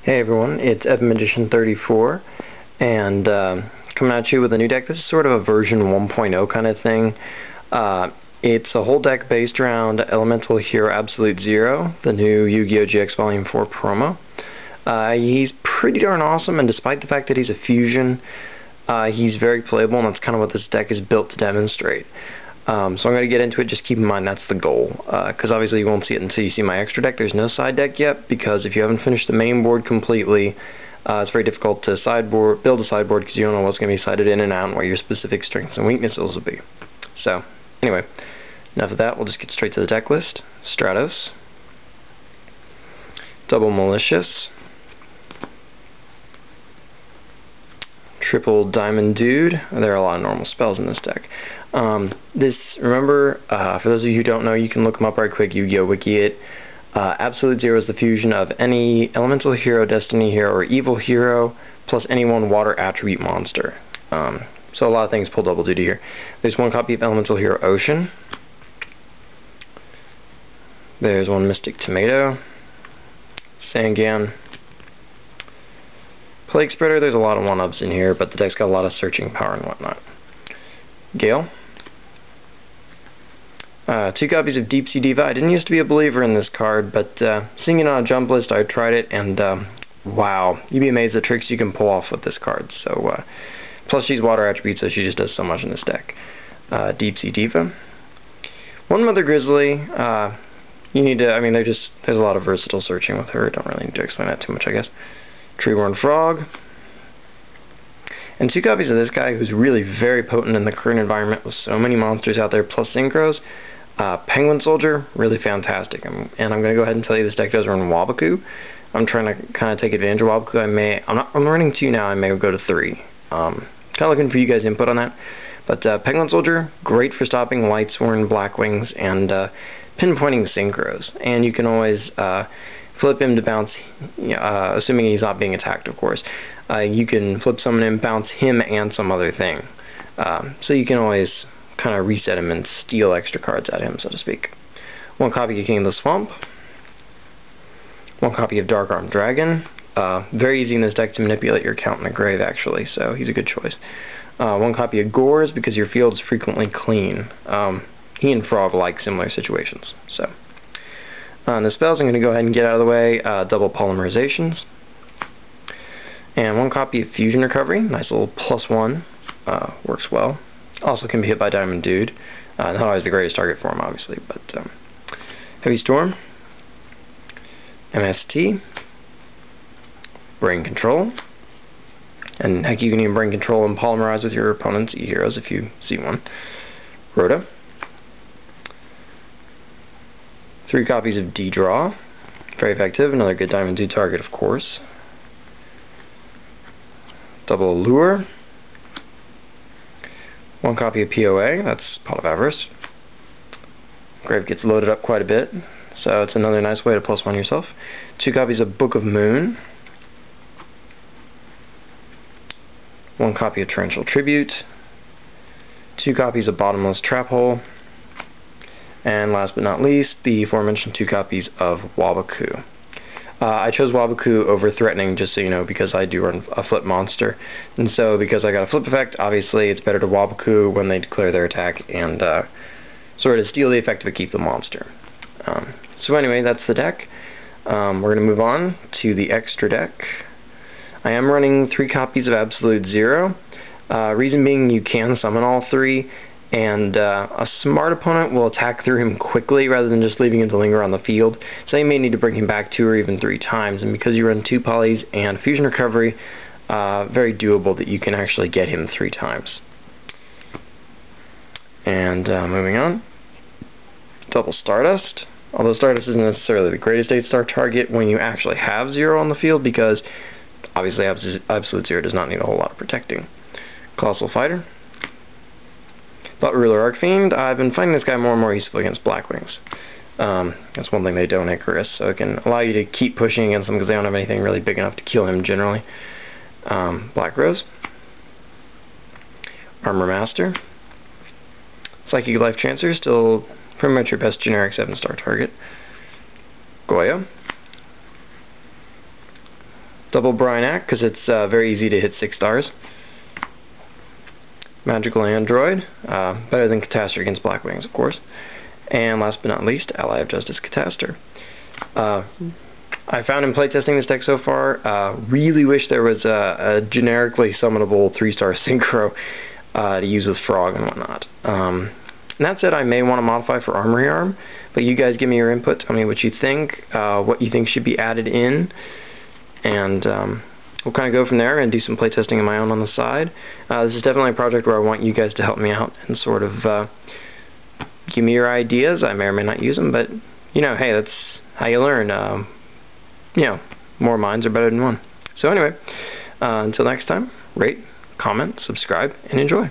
Hey everyone, it's Evan Magician 34, and coming at you with a new deck. This is sort of a version 1.0 kind of thing. It's a whole deck based around Elemental Hero Absolute Zero, the new Yu-Gi-Oh! GX Volume 4 promo. He's pretty darn awesome, and despite the fact that he's a fusion, he's very playable, and that's kind of what this deck is built to demonstrate. So I'm going to get into it. Just keep in mind that's the goal, because obviously you won't see it until you see my extra deck. There's no side deck yet, because if you haven't finished the main board completely, it's very difficult to build a sideboard, because you don't know what's going to be sided in and out and what your specific strengths and weaknesses will be. So, anyway, enough of that. We'll just get straight to the deck list. Stratos, Double Malicious, Triple Diamond Dude. There are a lot of normal spells in this deck. Remember, for those of you who don't know, you can look them up right quick, Yu-Gi-Oh! Wiki. Absolute Zero is the fusion of any Elemental Hero, Destiny Hero, or Evil Hero, plus any one Water attribute monster. So a lot of things pull double duty here. There's one copy of Elemental Hero Ocean. There's one Mystic Tomato. Sangan. Plague Spreader. There's a lot of one-ups in here, but the deck's got a lot of searching power and whatnot. Gale. 2 copies of Deep Sea Diva. I didn't used to be a believer in this card, but seeing it on a jump list, I tried it, and wow, you'd be amazed at tricks you can pull off with this card. So, plus she's water attribute, so she just does so much in this deck. Deep Sea Diva. One Mother Grizzly. You need to, there's a lot of versatile searching with her. I don't really need to explain that too much, I guess. Treeborn Frog. And 2 copies of this guy who's really very potent in the current environment with so many monsters out there, plus synchros. Penguin Soldier, really fantastic. And I'm going to go ahead and tell you this deck does run Waboku. I'm trying to kind of take advantage of Waboku. I'm running 2 now, I may go to 3. Kind of looking for you guys' input on that. But Penguin Soldier, great for stopping Lightsworn, Blackwings, and pinpointing synchros. And you can always flip him to bounce, assuming he's not being attacked, of course. You can flip someone and bounce him and some other thing. So you can always kind of reset him and steal extra cards at him, so to speak. 1 copy of King of the Swamp. 1 copy of Dark Armed Dragon. Very easy in this deck to manipulate your count in the grave, actually, so he's a good choice. 1 copy of Gores, because your field's frequently clean. He and Frog like similar situations. So, the spells I'm going to go ahead and get out of the way. Double Polymerizations. And 1 copy of Fusion Recovery. Nice little +1. Works well. Also can be hit by Diamond Dude. Not always the greatest target for him, obviously, but Heavy Storm, MST, Brain Control, and heck, you can even Brain Control and polymerize with your opponent's E-Heroes if you see one. Rhoda, 3 copies of D-Draw, very effective, another good Diamond Dude target, of course. Double Allure. 1 copy of POA, that's Pot of Avarice. Grave gets loaded up quite a bit, so it's another nice way to +1 yourself. 2 copies of Book of Moon. 1 copy of Torrential Tribute. 2 copies of Bottomless Trap Hole. And last but not least, the aforementioned 2 copies of Waboku. I chose Waboku over Threatening, just so you know, because I do run a flip monster. And so, because I got a flip effect, obviously it's better to Waboku when they declare their attack and sort of steal the effect but keep the monster. So anyway, that's the deck. We're going to move on to the extra deck. I am running 3 copies of Absolute Zero. Reason being, you can summon all 3. And a smart opponent will attack through him quickly rather than just leaving him to linger on the field. So you may need to bring him back 2 or even 3 times. And because you run 2 polys and Fusion Recovery, very doable that you can actually get him 3 times. And moving on. Double Stardust. Although Stardust isn't necessarily the greatest 8-star target when you actually have 0 on the field, because obviously Absolute Zero does not need a whole lot of protecting. Colossal Fighter. Thought Ruler Archfiend. I've been finding this guy more and more useful against Blackwings. That's one thing they don't, Icarus, so it can allow you to keep pushing against them because they don't have anything really big enough to kill him generally. Black Rose. Armor Master. Psychic Life Chancer, still pretty much your best generic 7-star target. Goyo. Double Brinac, because it's very easy to hit 6 stars. Magical Android, better than Catastor against Black Wings, of course. And last but not least, Ally of Justice Catastor. I found in playtesting this deck so far, really wish there was a generically summonable 3-star Synchro to use with Frog and whatnot. And that said, I may want to modify for Armory Arm, but you guys give me your input, tell me what you think should be added in, and we'll kind of go from there and do some playtesting of my own on the side. This is definitely a project where I want you guys to help me out and sort of give me your ideas. I may or may not use them, but, you know, hey, that's how you learn. You know, more minds are better than one. So anyway, until next time, rate, comment, subscribe, and enjoy.